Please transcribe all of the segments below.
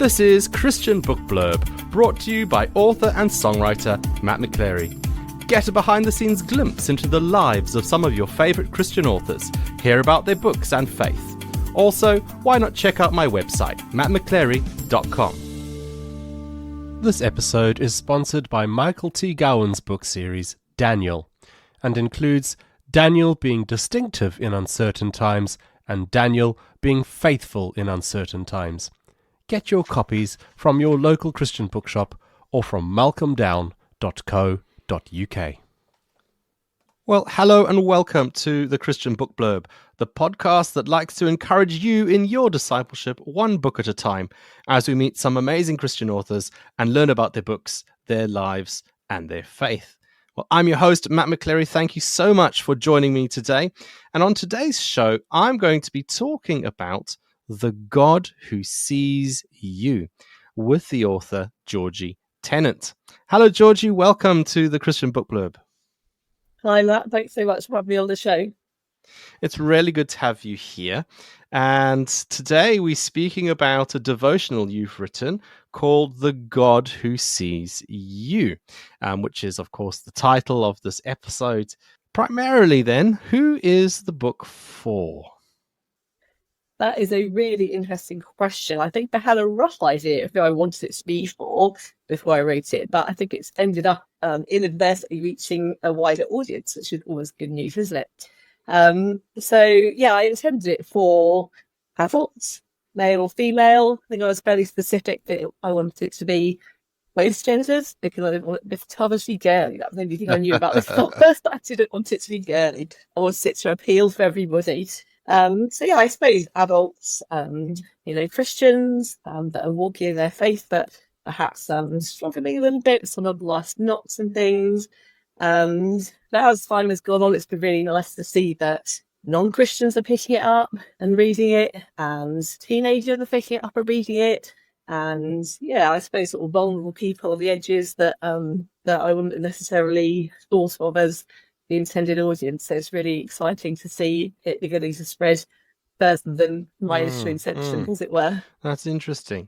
This is Christian Book Blurb, brought to you by author and songwriter Matt McChlery. Get a behind-the-scenes glimpse into the lives of some of your favourite Christian authors, hear about their books and faith. Also, why not check out my website, mattmcclery.com. This episode is sponsored by Michael T. Gowan's book series, Daniel, and includes Daniel being distinctive in uncertain times and Daniel being faithful in uncertain times. Get your copies from your local Christian bookshop or from malcolmdown.co.uk. Well, hello and welcome to the Christian Book Blurb, the podcast that likes to encourage you in your discipleship one book at a time as we meet some amazing Christian authors and learn about their books, their lives, and their faith. Well, I'm your host, Matt McChlery. Thank you so much for joining me today. And on today's show, I'm going to be talking about The God Who Sees You with the author, Georgie Tennant. Hello, Georgie. Welcome to the Christian Book Blurb. Hi, Matt. Thanks so much for having me on the show. It's really good to have you here. And today we're speaking about a devotional you've written called The God Who Sees You, which is, of course, the title of this episode. Primarily, then, who is the book for? That is a really interesting question. I think I had a rough idea of who I wanted it to be for before I wrote it, but I think it's ended up inadvertently reaching a wider audience, which is always good news, isn't it? I intended it for adults, male or female. I think I was fairly specific that I wanted it to be both genders because I didn't want it to be girly. That was the only thing I knew about this film. First, I didn't want it to be girly. I wanted it to appeal to everybody. I suppose adults, Christians that are walking in their faith, but perhaps struggling a little bit with some of the last knocks and things. And as time has gone on, it's been really nice to see that non-Christians are picking it up and reading it, and teenagers are picking it up and reading it. And I suppose sort of vulnerable people on the edges that I wouldn't necessarily thought of as the intended audience. So it's really exciting to see it beginning to spread further than my initial intention, as it were. That's interesting.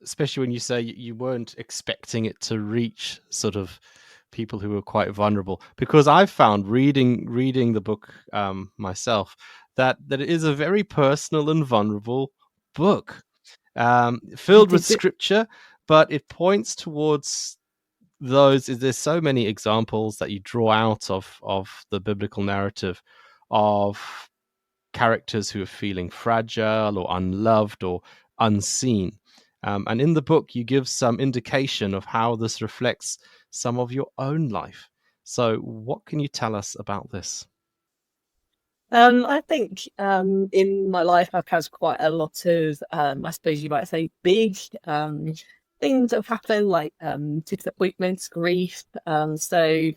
Especially when you say you weren't expecting it to reach sort of people who were quite vulnerable, because I've found reading the book myself that it is a very personal and vulnerable book, filled with scripture, but it points towards there's so many examples that you draw out of the biblical narrative of characters who are feeling fragile or unloved or unseen. And in the book, you give some indication of how this reflects some of your own life. So what can you tell us about this? I think in my life, I've had quite a lot of, I suppose you might say, big things that have happened, like disappointments, grief. So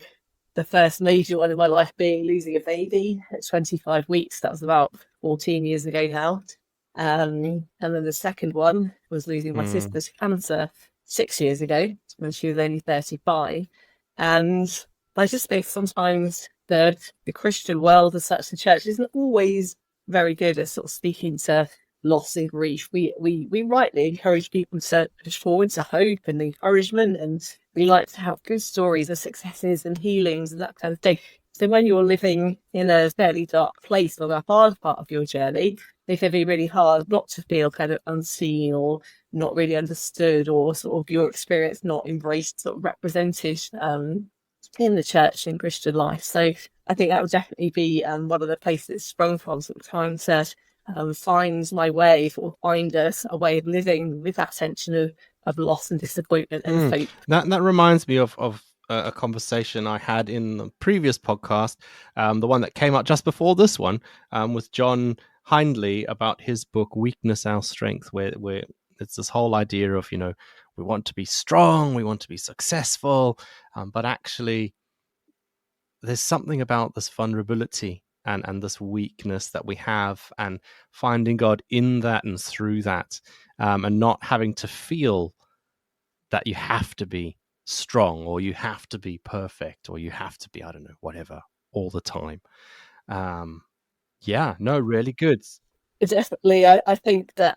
the first major one in my life being losing a baby at 25 weeks. That was about 14 years ago now. And then the second one was losing my sister to cancer 6 years ago when she was only 35. And I just think sometimes the Christian world as such, the church isn't always very good at sort of speaking to loss and grief. We rightly encourage people to push forward to hope and encouragement, and we like to have good stories of successes and healings and that kind of thing. So when you're living in a fairly dark place or a hard part of your journey, it can be really hard not to feel kind of unseen or not really understood, or sort of your experience not embraced, sort of represented in the church and Christian life. So I think that would definitely be one of the places it's sprung from, sort of trying to find my way, or find us a way of living with that tension of loss and disappointment and hope. That reminds me of a conversation I had in the previous podcast, the one that came out just before this one, with John Hindley, about his book Weakness Our Strength, where it's this whole idea of, we want to be strong, we want to be successful, but actually there's something about this vulnerability and this weakness that we have, and finding God in that and through that, and not having to feel that you have to be strong, or you have to be perfect, or you have to be, whatever, all the time. Really good. Definitely, I think that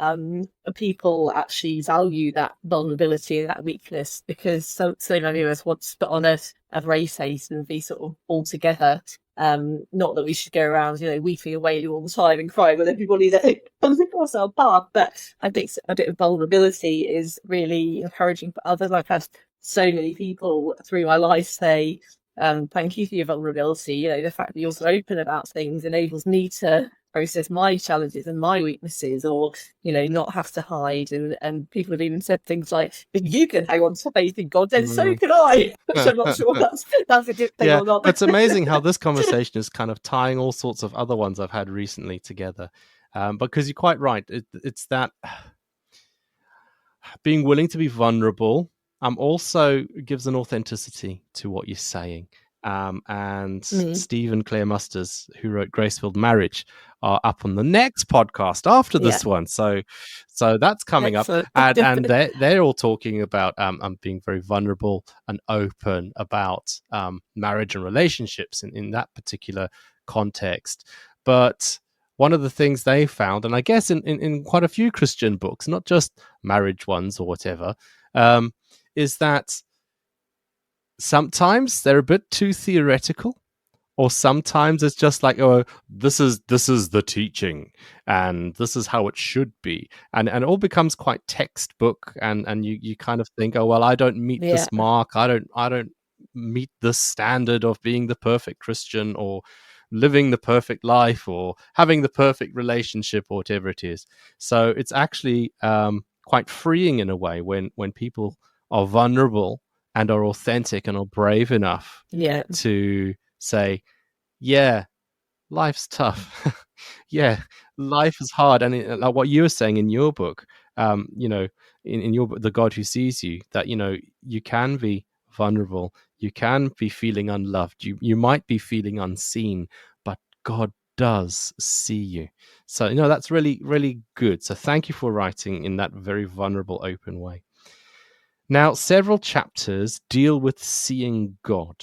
people actually value that vulnerability and that weakness, because so many of us want to put on a brave face and be sort of all together. Not that we should go around, weeping away all the time and crying with everybody that comes across our path, but I think a bit of vulnerability is really encouraging for others. I've had so many people through my life say, thank you for your vulnerability. The fact that you're so open about things enables me to process my challenges and my weaknesses, or not have to hide. And people have even said things like, if you can hang on to faith in God, then so can I. Which I'm not sure that's a good thing Yeah, or not. it's amazing how this conversation is kind of tying all sorts of other ones I've had recently together. Because you're quite right. It's that being willing to be vulnerable also gives an authenticity to what you're saying. And Steve and Claire Musters, who wrote Grace-Filled Marriage, are up on the next podcast after this one. So that's coming Excellent. up, and they're all talking about being very vulnerable and open about marriage and relationships in that particular context. But one of the things they found, and I guess in quite a few Christian books, not just marriage ones or whatever, is that sometimes they're a bit too theoretical, or sometimes it's just like, oh, this is the teaching and this is how it should be, and it all becomes quite textbook, and you kind of think, oh well, I don't meet this mark, I don't meet this standard of being the perfect Christian or living the perfect life or having the perfect relationship or whatever it is. So it's actually quite freeing in a way when people are vulnerable and are authentic and are brave enough to say, yeah, life's tough. Yeah, life is hard. And like what you were saying in your book, in your book, The God Who Sees You, that, you can be vulnerable. You can be feeling unloved. You might be feeling unseen, but God does see you. So, that's really, really good. So thank you for writing in that very vulnerable, open way. Now, several chapters deal with seeing God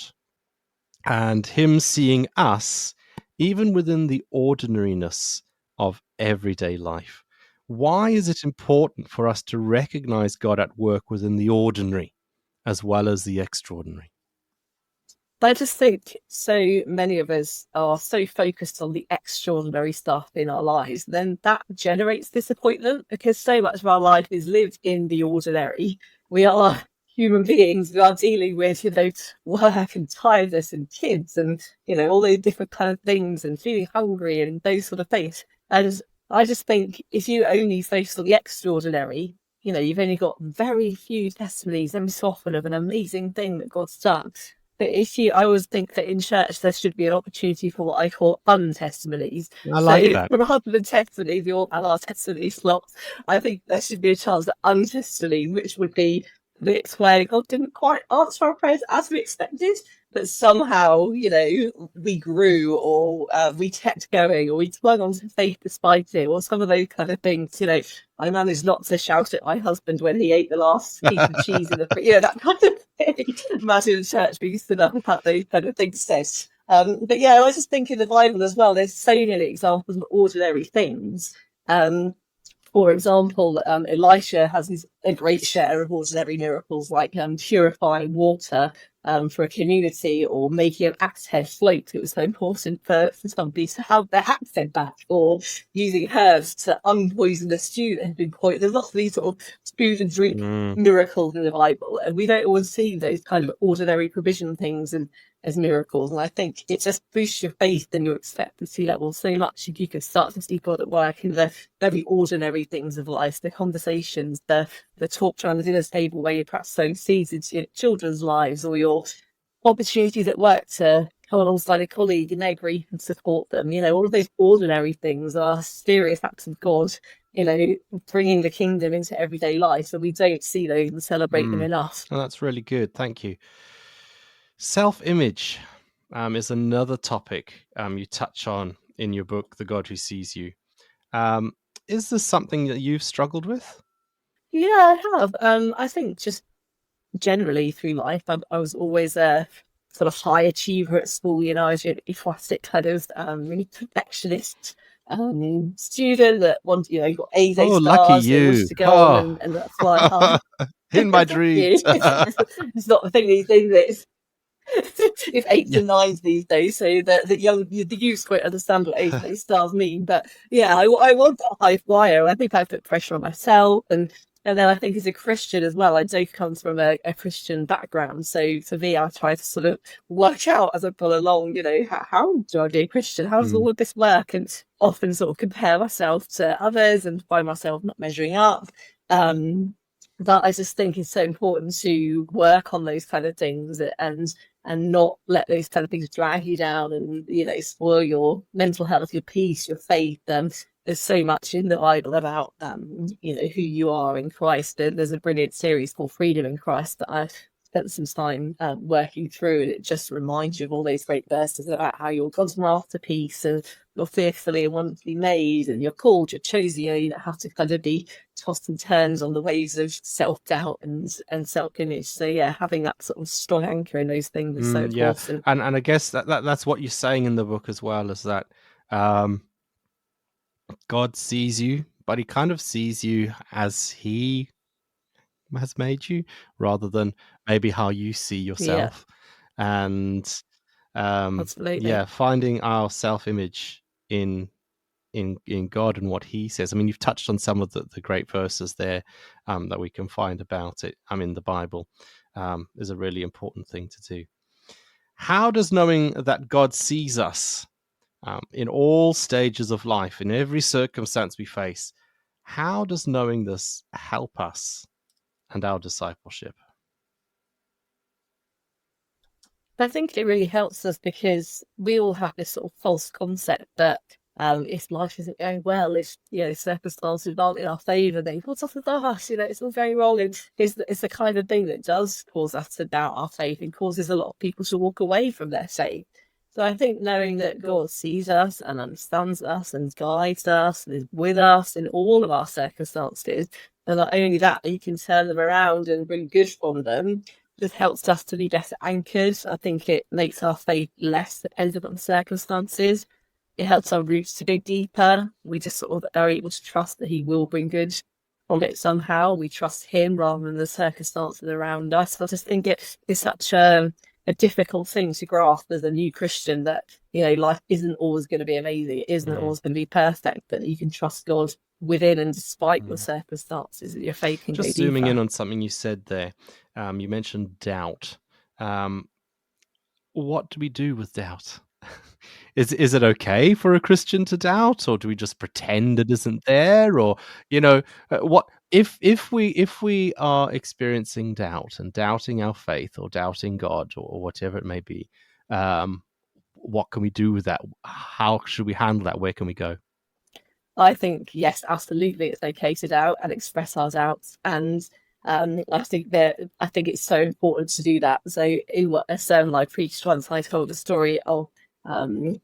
and him seeing us, even within the ordinariness of everyday life. Why is it important for us to recognize God at work within the ordinary as well as the extraordinary? I just think so many of us are so focused on the extraordinary stuff in our lives, then that generates disappointment, because so much of our life is lived in the ordinary. We are human beings. We are dealing with, work and tiredness and kids and, all those different kind of things, and feeling hungry and those sort of things. And I just think if you only focus on the extraordinary, you've only got very few testimonies every so often of an amazing thing that God's done. But I always think that in church there should be an opportunity for what I call untestimonies. I like that. Rather than testimonies, we all have our testimony slots. I think there should be a chance at untestimony, which would be the explaining God didn't quite answer our prayers as we expected, but somehow, we grew, or we kept going, or we clung on to faith despite it, or some of those kind of things. I managed not to shout at my husband when he ate the last piece of cheese in the that kind of thing. Imagine in church being stood up about those kind of things said. But yeah, I was just thinking the Bible as well. There's so many examples of ordinary things. For example, Elisha has a great share of ordinary miracles, like purifying water for a community, or making an axe head float. It was so important for somebody to have their axe head back, or using herbs to unpoison a stew that had been poisoned. There's lots of these sort of food and drink miracles in the Bible, and we don't always see those kind of ordinary provision things as miracles. And I think it just boosts your faith and your expectancy level so much if you can start to see God at work in the very ordinary things of life, the conversations, the talk around the dinner table where you're perhaps sowing seeds into your children's lives, or your opportunities at work to come alongside a colleague in their grief and support them. All of those ordinary things are serious acts of God, bringing the kingdom into everyday life. So we don't see those and celebrate them enough. Oh, that's really good. Thank you. Self-image is another topic you touch on in your book, The God Who Sees You. Is this something that you've struggled with? Yeah, I have. I think just generally through life, I was always a sort of high achiever at school. I was a classic kind of really perfectionist. student that wanted, got A's, A Oh, lucky stars, and wanted you. to go on Oh, and fly high. in my Thank dreams. you. It's not the thing these days, is it's eights Yeah. and nines these days, so the youth won't understand what A's and A stars mean. But yeah, I want a high flyer. I think I put pressure on myself, and then I think as a Christian as well, I do come from a Christian background. So for me, I try to sort of work out as I pull along, how do I be a Christian? How does all of this work? And often sort of compare myself to others and find myself not measuring up. But I just think it's so important to work on those kind of things and not let those kind of things drag you down and spoil your mental health, your peace, your faith. There's so much in the Bible about who you are in Christ. And there's a brilliant series called Freedom in Christ that I spent some time working through, and it just reminds you of all those great verses about how you're God's masterpiece and you're fearfully and wonderfully made, and you're called, you're chosen. You don't have to kind of be tossed and turned on the waves of self-doubt and self-image. So yeah, having that sort of strong anchor in those things is so Yeah, important. and I guess that's what you're saying in the book as well, is that God sees you, but he kind of sees you as he has made you, rather than maybe how you see Yeah, yourself. And absolutely. finding our self-image in God and what he says. I mean, you've touched on some of the great verses there that we can find about it. I mean, the Bible is a really important thing to do. How does knowing that God sees us in all stages of life, in every circumstance we face, how does knowing this help us and our discipleship? I think it really helps us because we all have this sort of false concept that if life isn't going well, if circumstances aren't in our favour, then what's up with us? It's all very wrong, and it's the kind of thing that does cause us to doubt our faith and causes a lot of people to walk away from their faith. So I think knowing that God sees us and understands us and guides us and is with us in all of our circumstances, and not only that, He can turn them around and bring good from them, just helps us to be better anchored. I think it makes our faith less dependent on circumstances. It helps our roots to go deeper. We just sort of are able to trust that He will bring good from it somehow. We trust Him rather than the circumstances around us. I just think it is such a difficult thing to grasp as a new Christian, that life isn't always going to be amazing. It isn't always going to be perfect, but you can trust God within and despite your circumstances, that your faith can go Just deeper. zooming in on something you said there, you mentioned doubt. What do we do with doubt? Is it okay for a Christian to doubt, or do we just pretend it isn't there? Or what if we are experiencing doubt and doubting our faith or doubting God, or whatever it may be? What can we do with that? How should we handle that? Where can we go? I think, yes, absolutely, it's okay to doubt and express our doubts. And I think it's so important to do that. So in a sermon I preached once, I told a story of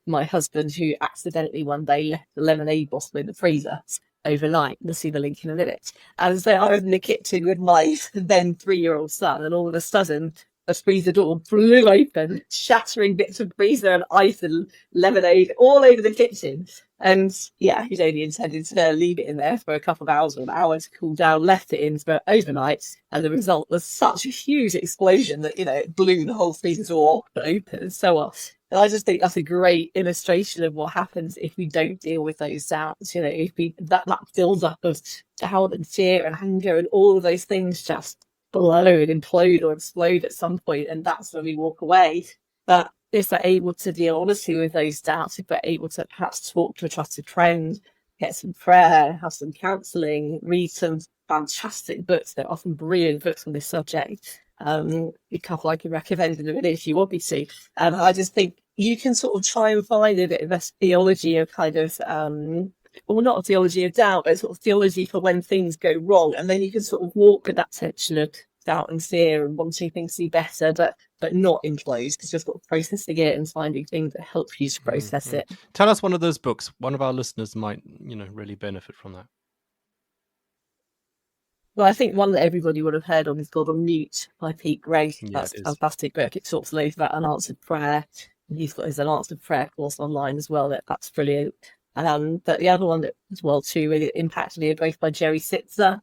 my husband who accidentally one day left the lemonade bottle in the freezer overnight. You'll see the link in a minute. And so I was in the kitchen with my then 3-year-old son, and all of a sudden the freezer door blew open, shattering bits of freezer and ice and lemonade all over the kitchen. And yeah, he'd only intended to leave it in there for a couple of hours or an hour to cool down, left it in for overnight, and the result was such a huge explosion that it blew the whole freezer door open and so on. And I just think that's a great illustration of what happens if we don't deal with those doubts. If that builds up of doubt and fear and anger and all of those things just blow and implode or explode at some point, and that's when we walk away. But if we're able to deal honestly with those doubts, if we're able to perhaps talk to a trusted friend, get some prayer, have some counselling, read some fantastic books, they're often brilliant books on this subject. A couple I can recommend in a minute if you want me to. And I just think you can sort of try and find a bit of a theology of kind of well, not a theology of doubt, but sort of theology for when things go wrong. And then you can sort of walk with that tension of doubt and fear and wanting things to be better, but not implode, because you're sort of processing it and finding things that help you to process it. Tell us one of those books. One of our listeners might, really benefit from that. Well, I think one that everybody would have heard of is called On Mute by Pete Gray. That's a fantastic book. It talks loads about unanswered prayer. He's got his unanswered prayer course online as well. That's brilliant. But the other one that as well too really impacted me are both by Jerry Sitzer,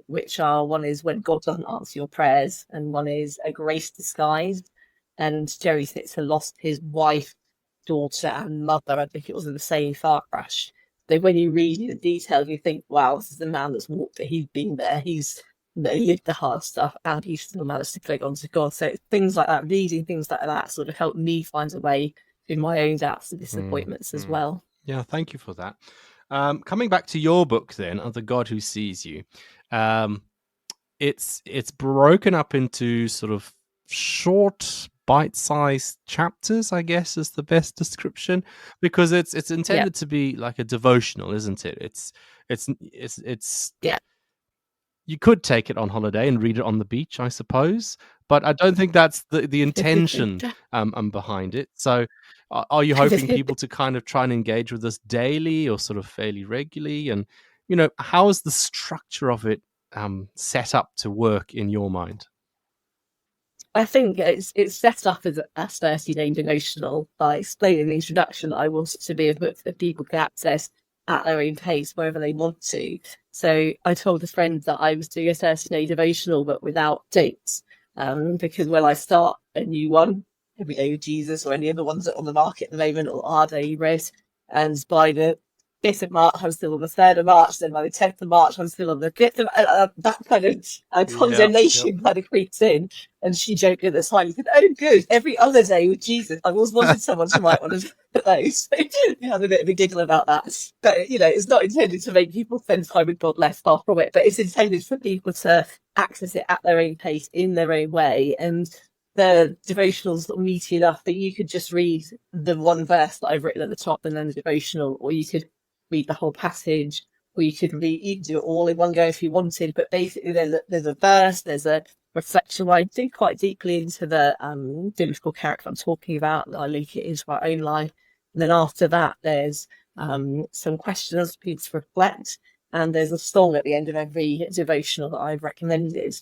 which are one is When God Doesn't Answer Your Prayers, and one is A Grace Disguised. And Jerry Sitzer lost his wife, daughter, and mother. I think it was in the same car crash. So when you read the details, you think, wow, this is the man that's walked it. He's been there. He lived the hard stuff, and he still managed to cling on to God. So things like that, reading things like that, sort of helped me find a way through my own doubts and disappointments as well. Yeah, thank you for that. Coming back to your book then, of The God Who Sees You, it's broken up into sort of short, bite-sized chapters, I guess is the best description, because it's intended to be like a devotional, isn't it? It's Yeah. You could take it on holiday and read it on the beach, I suppose, but I don't think that's the intention behind it. So are you hoping people to kind of try and engage with this daily or sort of fairly regularly? And, how is the structure of it set up to work in your mind? I think it's set up as a 30-day devotional. I explained in the introduction that I want it to be a book that people can access at their own pace wherever they want to. So I told a friend that I was doing a 30-day devotional but without dates, because when I start a new one, Every Day with Jesus or any of the ones that are on the market at the moment or Our Daily Bread, and by the 5th of March, I'm still on the 3rd of March, then by the 10th of March, I'm still on the 5th of that kind of condemnation kind of creeps in. And she joked at the time, said, oh, good, every other day with Jesus. I always wanted someone to write one of those. We had a bit of a giggle about that. But, it's not intended to make people spend time with God less far from it, but it's intended for people to access it at their own pace, in their own way. And the devotionals are meaty enough that you could just read the one verse that I've written at the top and then the devotional, or you could read the whole passage, or you could do it all in one go if you wanted. But basically, there's a verse, there's a reflection where I do quite deeply into the biblical character I'm talking about, that I link it into my own life. And then after that, there's some questions for people to reflect, and there's a song at the end of every devotional that I've recommended.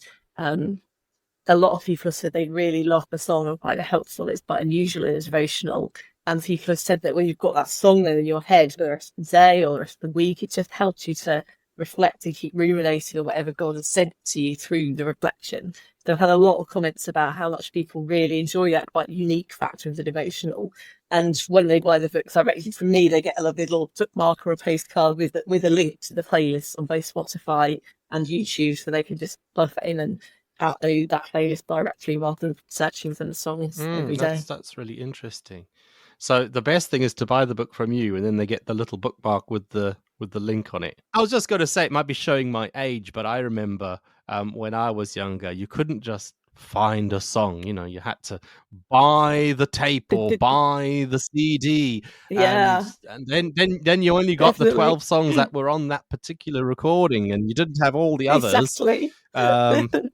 A lot of people have said they really love the song and find it helpful. It's quite unusual in a devotional. And people have said that when you've got that song then in your head for the rest of the day or the rest of the week, it just helps you to reflect and keep ruminating on whatever God has said to you through the reflection. So I've had a lot of comments about how much people really enjoy that quite unique factor of the devotional. And when they buy the books directly from me, they get a lovely little bookmark or a postcard with a link to the playlist on both Spotify and YouTube, so they can just plug that in and outload that playlist directly rather than searching for the songs every day. That's really interesting. So the best thing is to buy the book from you, and then they get the little bookmark with the link on it. I was just going to say, it might be showing my age, but I remember when I was younger, you couldn't just find a song. You had to buy the tape or buy the CD, Yeah, and then you only got the 12 songs that were on that particular recording, and you didn't have all the others. exactly.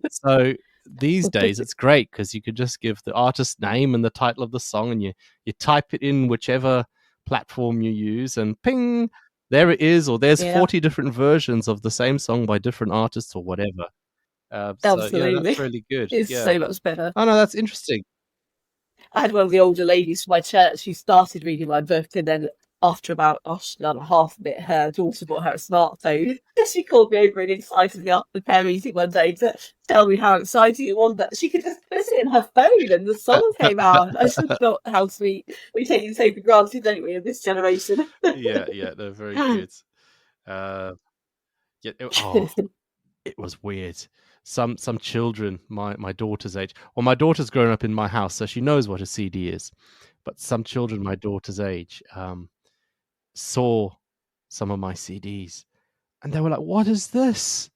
So these days it's great because you could just give the artist name and the title of the song, and you type it in whichever platform you use, and ping, there it is. Or there's 40 different versions of the same song by different artists or whatever. So yeah, Absolutely. that's really good. It's Yeah. so much better. Oh no, that's interesting. I had one of the older ladies from my church who started reading my book, and then after about half of it, her daughter bought her a smartphone. She called me over and invited me up the prayer meeting one day to tell me how exciting it was that she could just put it in her phone and the song came out. I just thought how sweet. We take it for granted, don't we, in this generation? Yeah, they're very good. It was weird. Some children, my daughter's age, well, my daughter's grown up in my house, so she knows what a CD is. But some children my daughter's age saw some of my CDs, and they were like, "What is this?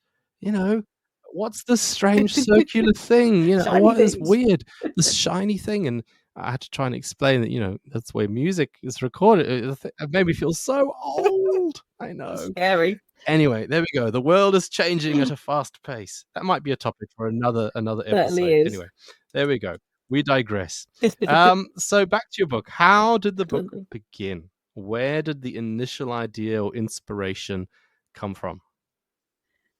What's this strange circular thing? What is weird? This shiny thing?" And I had to try and explain that that's where music is recorded. It made me feel so old. I know. Scary. Anyway, there we go. The world is changing at a fast pace. That might be a topic for another episode. Anyway, there we go. We digress. So back to your book. How did the book begin? Where did the initial idea or inspiration come from?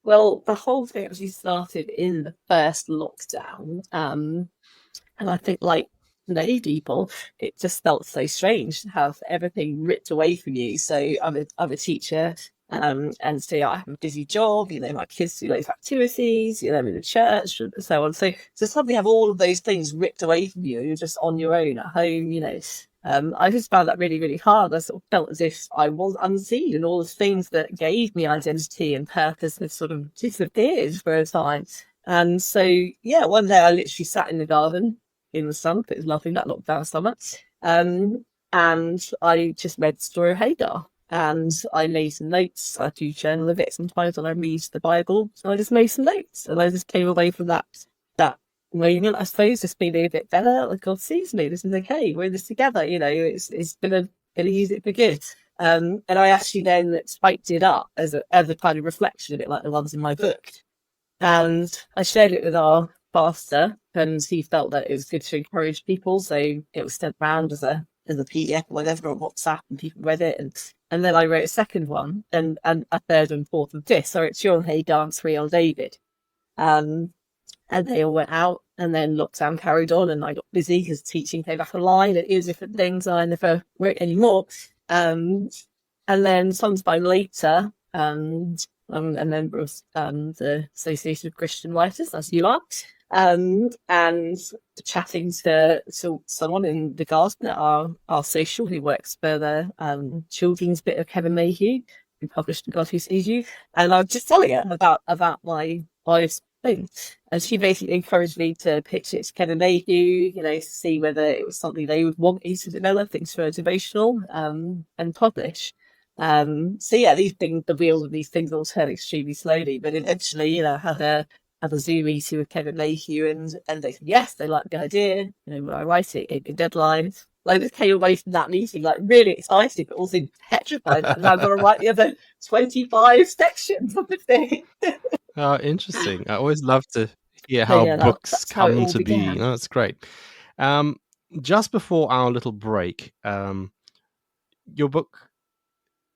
Well, the whole thing actually started in the first lockdown. And I think like to know people, it just felt so strange to have everything ripped away from you. So I'm a teacher. And so I have a busy job, my kids do loads of activities, I'm in the church and so on. So suddenly have all of those things ripped away from you. You're just on your own at home, I just found that really, really hard. I sort of felt as if I was unseen, and all the things that gave me identity and purpose had sort of disappeared for a time. And so, one day I literally sat in the garden in the sun. It was lovely, that lockdown summer. And I just read the story of Hagar. And I made some notes. I do journal of it sometimes when I read the Bible. So I just made some notes, and I just came away from that moment, I suppose, just feeling a bit better. Like, God sees me. This is okay. We're in this together. It's gonna use it for good. And I actually then typed it up as a kind of reflection of it, like the ones in my book. And I shared it with our pastor, and he felt that it was good to encourage people. So it was sent around as a PDF or whatever on WhatsApp, and people read it. And then I wrote a second one, and a third and fourth of this. So it's 2 on Hagar and 3 on David. And they all went out, and then lockdown carried on, and I got busy because teaching came back online and it different things. And I never wrote anymore. And then sometime later, I'm a member of the Association of Christian Writers, as you are. And chatting to someone in the garden at our social who works for the children's bit of Kevin Mayhew, who published God Who Sees You, and I was just telling her about my wife's thing, and she basically encouraged me to pitch it to Kevin Mayhew, to see whether it was something they would want me to develop, things for a devotional, and publish. These things, the wheels of these things all turn extremely slowly, but eventually, I had a Zoom meeting with Kevin Mayhew, and they said yes, they liked the idea. When I write it, gave me a deadline. I just came away from that meeting really excited, but also petrified. And I've got to write the other 25 sections of the thing. Oh, interesting. I always love to hear how books come to be. That's great. Just before our little break, your book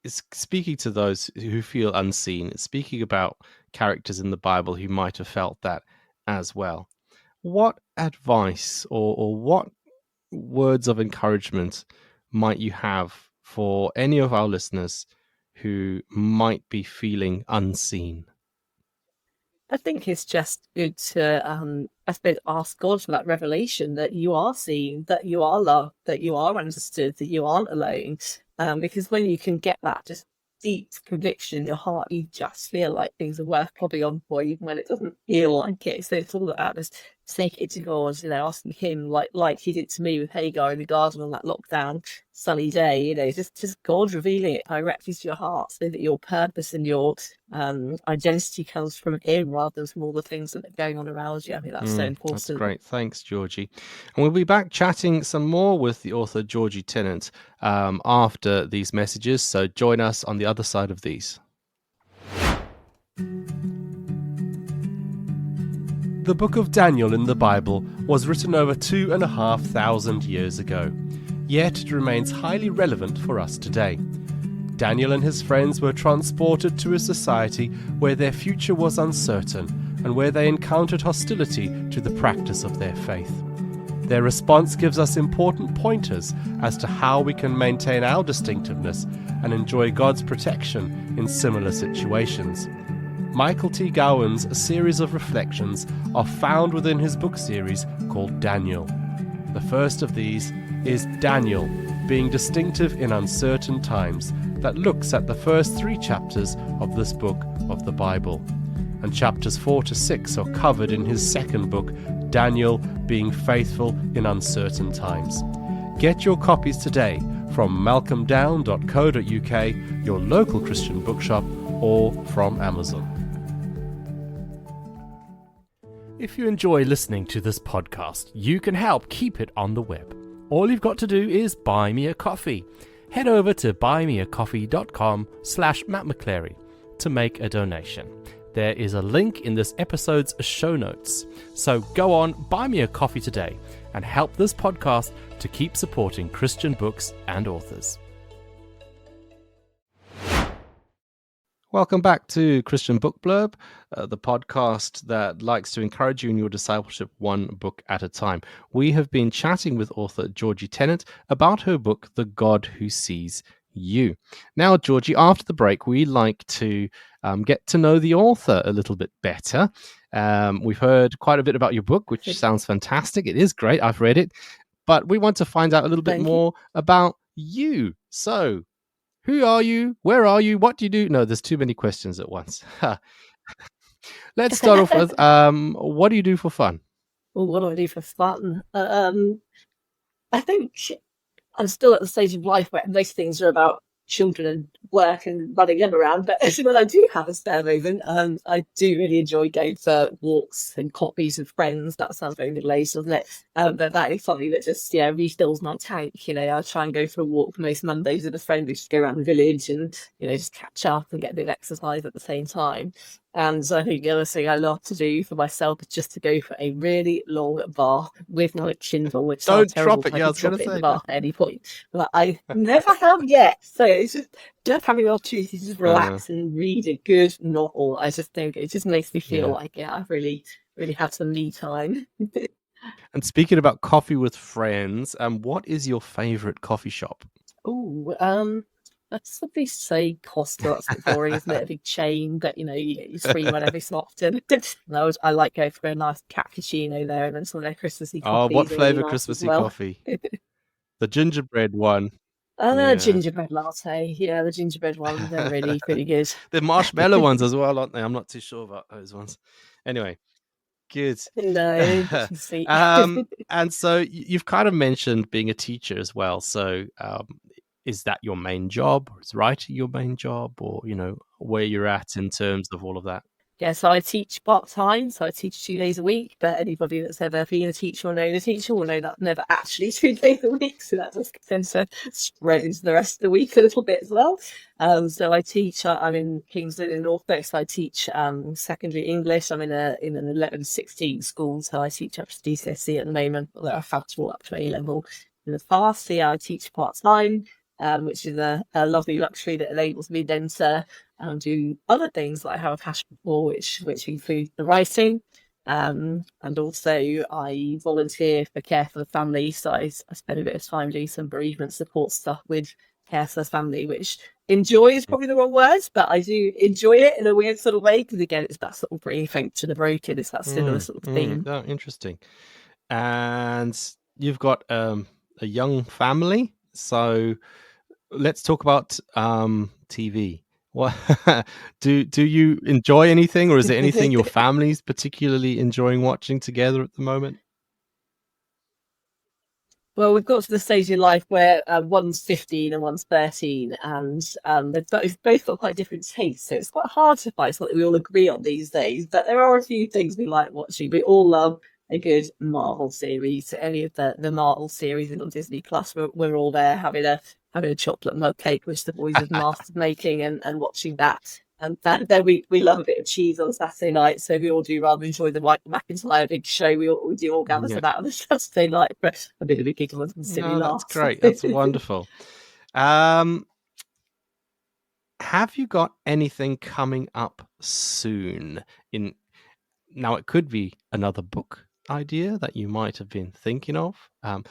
is speaking to those who feel unseen. It's speaking about characters in the Bible who might have felt that as well. What advice or what words of encouragement might you have for any of our listeners who might be feeling unseen? I think it's just good to, ask God for that revelation that you are seen, that you are loved, that you are understood, that you aren't alone. Because when you can get that just deep conviction in your heart, you just feel like things are worth plodding on for, even when it doesn't feel like it. So it's all about just taking it to God, asking Him, like He did to me with Hagar in the garden on that lockdown sunny day. Just God revealing it directly to your heart, so that your purpose and your identity comes from Him rather than from all the things that are going on around you. I think that's so important. That's great. Thanks, Georgie. And we'll be back chatting some more with the author Georgie Tennant after these messages. So join us on the other side of these. The book of Daniel in the Bible was written over 2,500 years ago, yet it remains highly relevant for us today. Daniel and his friends were transported to a society where their future was uncertain and where they encountered hostility to the practice of their faith. Their response gives us important pointers as to how we can maintain our distinctiveness and enjoy God's protection in similar situations. Michael T. Gowan's series of reflections are found within his book series called Daniel. The first of these is Daniel, being distinctive in uncertain times, that looks at the first 3 chapters of this book of the Bible. And chapters 4 to 6 are covered in his second book, Daniel, being faithful in uncertain times. Get your copies today from malcolmdown.co.uk, your local Christian bookshop, or from Amazon. If you enjoy listening to this podcast, you can help keep it on the web. All you've got to do is buy me a coffee. Head over to buymeacoffee.com/Matt McChlery to make a donation. There is a link in this episode's show notes. So go on, buy me a coffee today and help this podcast to keep supporting Christian books and authors. Welcome back to Christian Book Blurb, the podcast that likes to encourage you in your discipleship one book at a time. We have been chatting with author Georgie Tennant about her book, The God Who Sees You. Now, Georgie, after the break, we like to get to know the author a little bit better. We've heard quite a bit about your book, which sounds fantastic. It is great. I've read it. But we want to find out a little bit more about you. So, who are you? Where are you? What do you do? No, there's too many questions at once. Let's start off with what do you do for fun? Well, what do I do for fun? I think I'm still at the stage of life where most things are about children and work and running them around. But when I do have a spare moment, I do really enjoy going for walks and coffees with friends. That sounds very middle-aged, doesn't it? But that is something that just refills my tank. I try and go for a walk most Mondays with a friend. We just go around the village and just catch up and get a bit of exercise at the same time. And I think the other thing I love to do for myself is just to go for a really long bath with my Kindle, which sounds terrible. Don't drop it. Yeah, I was going to say. In the bath at any point, but I never have yet. So it's just having the opportunity to just relax and read a good novel. I just think it just makes me feel like I've really had some me time. And speaking about coffee with friends, what is your favorite coffee shop? I'd probably say Costa. That's a bit boring, isn't it? A big chain, but you get your free one every so often. I like going for a nice cappuccino there, and then some of their Christmassy coffee. Oh, what flavour Christmassy coffee? The gingerbread one. Gingerbread latte. Yeah, the gingerbread ones, they're really pretty good. The marshmallow ones as well, aren't they? I'm not too sure about those ones. Anyway, good. No, and so you've kind of mentioned being a teacher as well. So is that your main job, or is writing your main job, or where you're at in terms of all of that? Yeah, so I teach part-time, so I teach 2 days a week, but anybody that's ever been a teacher or known a teacher will know that's never actually 2 days a week, so that just tends to spread into the rest of the week a little bit as well. So I teach, I'm in Kingsland in Norfolk, so I teach secondary English. I'm in an 11-16 school, so I teach up to GCSE at the moment, although I've had to up to A-level in the past. So yeah, I teach part-time, which is a lovely luxury that enables me then to do other things that I have a passion for, which include the writing, and also I volunteer for Care for the Family. So I spend a bit of time doing some bereavement support stuff with Care for the Family, which enjoy is probably the wrong word, but I do enjoy it in a weird sort of way, because again, it's that sort of bringing things to the broken. It's that similar sort of theme. Oh, interesting. And you've got a young family, so let's talk about TV. What do you enjoy anything, or is there anything your family's particularly enjoying watching together at the moment? Well, we've got to the stage in life where one's 15 and one's 13, and they've both got quite different tastes, so it's quite hard to find something we all agree on these days. But there are a few things we like watching. We all love a good Marvel series. So any of the Marvel series on Disney Plus, we're all there having a chocolate mug cake, which the boys have mastered making, and watching that. And then we love a bit of cheese on Saturday night, so we all do rather enjoy the Mike McIntyre big show. We do all gather for that on a Saturday night for a bit of a giggle and some silly laughs. That's great. That's wonderful. Have you got anything coming up soon? Now, it could be another book idea that you might have been thinking of.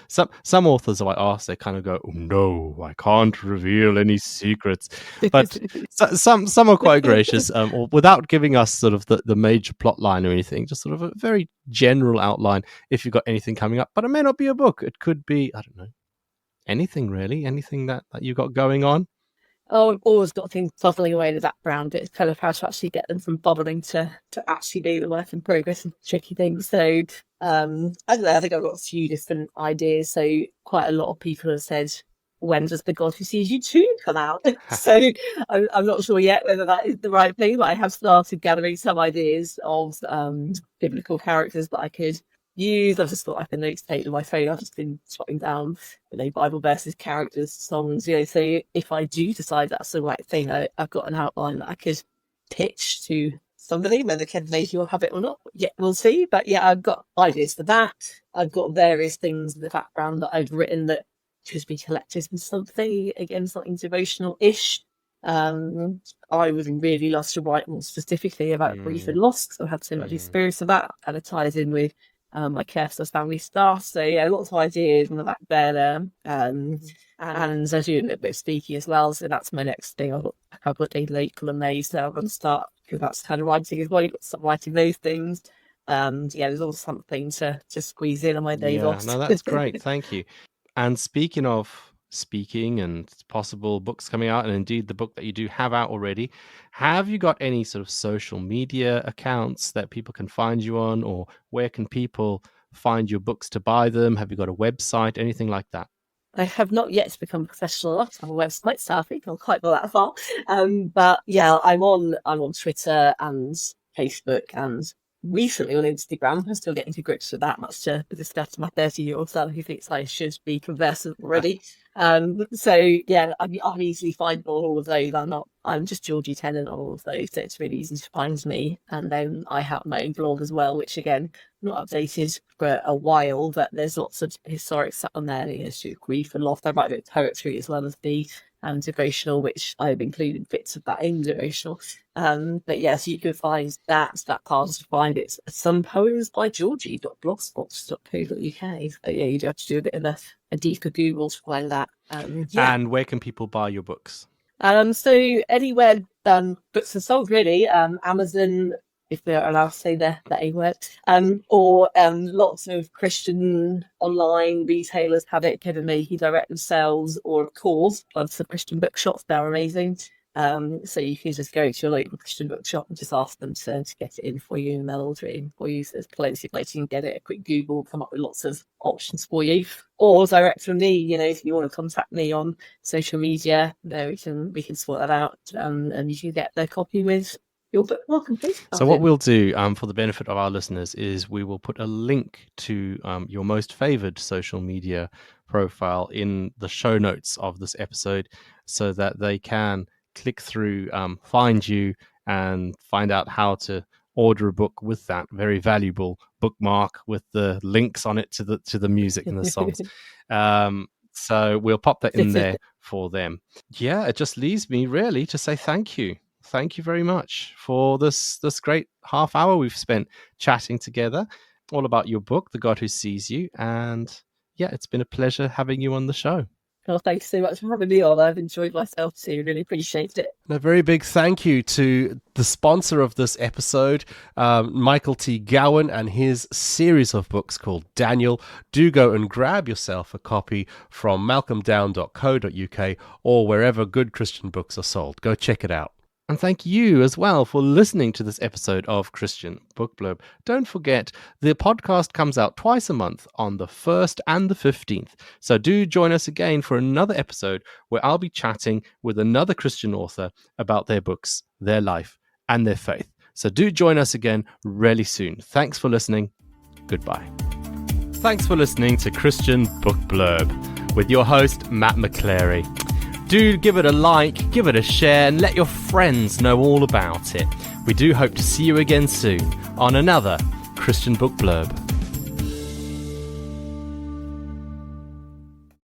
Some authors I ask, they kind of go, "Oh no, I can't reveal any secrets," but some are quite gracious, or without giving us sort of the major plot line or anything, just sort of a very general outline if you've got anything coming up. But it may not be a book, it could be, I don't know, anything really, anything that you've got going on. Oh, I've always got things bubbling away in the background. It's kind of how to actually get them from bubbling to actually be the work in progress and tricky things. So I don't know, I think I've got a few different ideas. So quite a lot of people have said, when does The God Who Sees You 2 come out? So I'm not sure yet whether that is the right thing, but I have started gathering some ideas of biblical characters that I could use. I've just got like a notes page on my phone. I've just been jotting down, Bible verses, characters, songs. So if I do decide that's the right thing, I've got an outline that I could pitch to somebody. Whether Ken maybe will have it or not, yeah, we'll see. But yeah, I've got ideas for that. I've got various things in the background that I've written that could be collected in something. Again, something devotional-ish. I would really love to write more specifically about grief and loss, because I've had so much experience of that, and it ties in with my care for family staff. So yeah, lots of ideas on the back burner. And I do a little bit of speaking as well, so that's my next thing. I've got a couple of days late column days, so I'm going to start, because that's kind of writing as well. You've got to start writing those things. Yeah, there's always something to squeeze in on my days off. No, that's great. Thank you. And speaking of speaking and possible books coming out, and indeed the book that you do have out already, have you got any sort of social media accounts that people can find you on, or where can people find your books to buy them? Have you got a website, anything like that? I have not yet become professional enough to have a website, so I think I'll quite go that far. But yeah, I'm on Twitter and Facebook, and recently on Instagram. I'm still getting to grips with that, much to the disgust of my 30-year-old son, who thinks I should be conversant already. So yeah, I'm easily findable on all of those. I'm just Georgie Tennant on all of those, so it's really easy to find me. And then I have my own blog as well, which again, not updated for a while, but there's lots of historic stuff on there. There's grief and loss. I write a bit of poetry as well as the devotional, which I've included bits of that in devotional. But yeah, so you can find that part to find it. Some poems by Georgie.blogspot.co.uk. So yeah, you do have to do a bit of a deeper Google to find that. And where can people buy your books? So anywhere books are sold, really. Amazon, if they're allowed to say the A word, or lots of Christian online retailers have it, given me direct themselves, or of course, lots of Christian bookshops. They're amazing. So you can just go to your local Christian bookshop and just ask them to get it in for you, and they'll order it in for you. So there's plenty of places you can get it. A quick Google, come up with lots of options for you. Or direct from me, if you want to contact me on social media, there we can sort that out, and you can get the copy with your book. Welcome, please. So what we'll do, for the benefit of our listeners, is we will put a link to your most favored social media profile in the show notes of this episode, so that they can click through, find you, and find out how to order a book with that very valuable bookmark with the links on it to the music and the songs. So we'll pop that in there for them. Yeah, it just leaves me really to say thank you. Thank you very much for this great half hour we've spent chatting together, all about your book, The God Who Sees You. And yeah, it's been a pleasure having you on the show. Well, thanks so much for having me on. I've enjoyed myself too. Really appreciate it. And a very big thank you to the sponsor of this episode, Michael T. Gowan, and his series of books called Daniel. Do go and grab yourself a copy from malcolmdown.co.uk or wherever good Christian books are sold. Go check it out. And thank you as well for listening to this episode of Christian Book Blurb. Don't forget, the podcast comes out twice a month on the 1st and the 15th. So do join us again for another episode where I'll be chatting with another Christian author about their books, their life, and their faith. So do join us again really soon. Thanks for listening. Goodbye. Thanks for listening to Christian Book Blurb with your host, Matt McChlery. Do give it a like, give it a share, and let your friends know all about it. We do hope to see you again soon on another Christian Book Blurb.